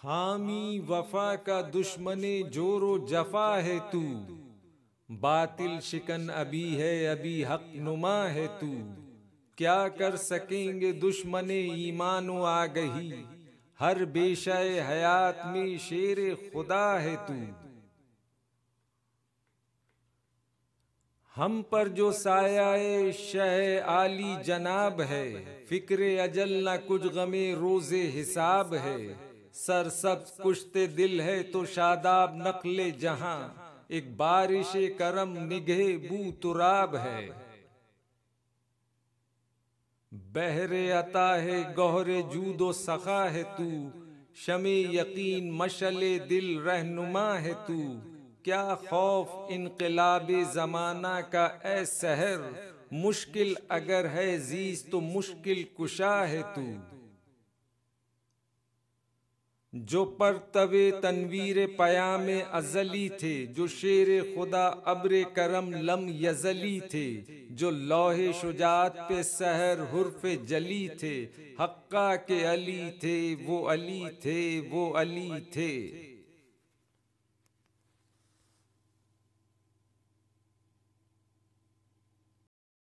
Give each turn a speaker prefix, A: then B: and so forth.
A: हामी वफा का दुश्मने जोरो जफा है तू, बातिल शिकन अभी है अभी हक नुमा है तू। क्या कर सकेंगे दुश्मने ईमानो आगही, हर बेशाए हयात में शेरे खुदा है तू। हम पर जो सायाए शह आली जनाब है, फिक्रे अजल न कुछ गमे रोजे हिसाब है। सर सब कुश्ते दिल है तो शादाब नकले जहां, एक बारिश करम निगहे बू तुराब है। बहरे अता है गौहरे जूदो सखा है तू, शमे यकीन मशले दिल रहनुमा है तू। क्या खौफ इनक़िलाबे ज़माना का ए सहर, मुश्किल अगर है जीज़ तो मुश्किल कुशा है तू। जो परतवे तनवीर पयामे अज़ली थे, जो शेर खुदा अब्रे करम लम यज़ली थे। जो लौहे शुजात पे सहर हुर्फ़े जली थे, हक्का के अली थे वो अली थे वो अली थे।